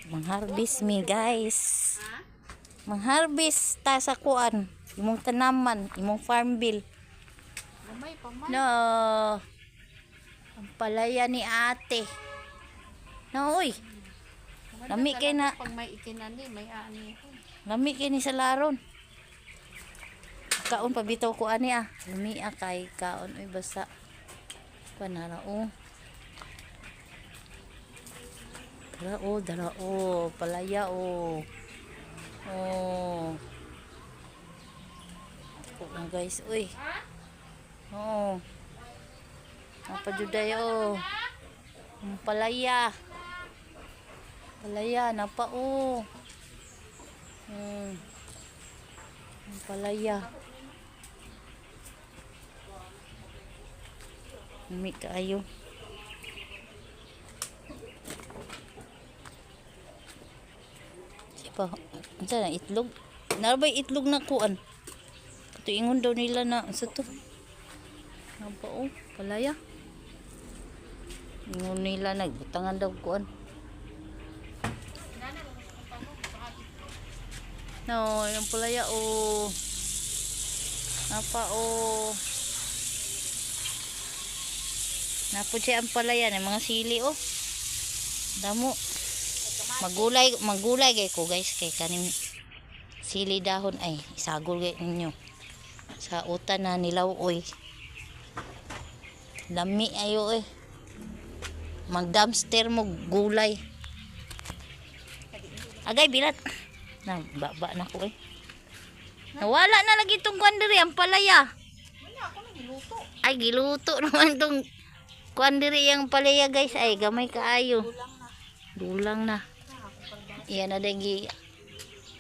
Mangharvest mi guys. Mangharvest ta sa kuan. Imong tanaman, imong farm bill. No. Ang palaya ni ate. No, uy. Lami kay na. Pag may itinani, may ani. Lami kay ni sa laron. Kaon pabitaw ko ani ah. Lami kay kaon uy basa. Panara oh. Dara oh, palaya oh. Oh. Oh guys, uy. Oh. Apa juday oh. Palaya. Palaya napa oh. Palaya. Lami kaayo. Pa, unsa na itlog? Narabay itlog na kuan. Tuingon daw nila na sa to. Napa oh, palaya. Ingon nila nagbutangan daw kuan. No, yung palaya oh. Napa oh. Napo siya ang palaya ng mga sili oh. Damo. Magulay kay ko guys kay kaning sili dahon ay isagol kay ninyo sa utan na nilaw oy. Lami ayo eh. Mag dumpster mo gulay. Agay bilat. Na baba na ko eh. Nawala na lagi tong kuan diri ang palaya. Wala ako na giluto. Ay giluto naman tong kuan diri ang palaya guys ay gamay kaayo. Dulang na. Iyan na dagi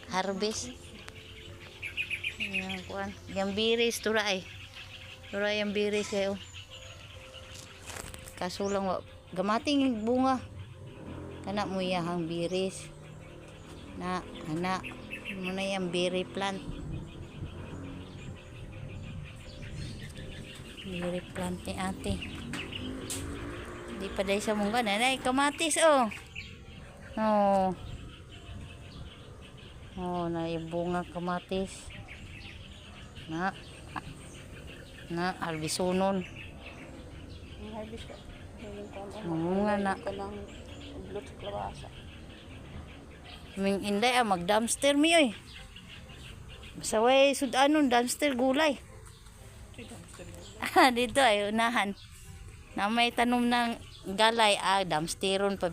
harvest. Yan kuan. Yang biris tura ay. Tura yang biris kayo. Kaso lang gamating bunga. Kana mo yang biris. Na ana mo na yang berry plant. Berry plant ni ate. Di pa dai sa mungga na kamatis oh. Oh. Oh, na yung bunga kamatis. Na albisunon. Ang harvest ko. Bunga na. Kanang ublot sa klabasa. Ming inday mag dumpster mi oy. Basta way sudanon dumpster gulay. Dito ay unahan. Na may tanom ng galay dumpsteron pa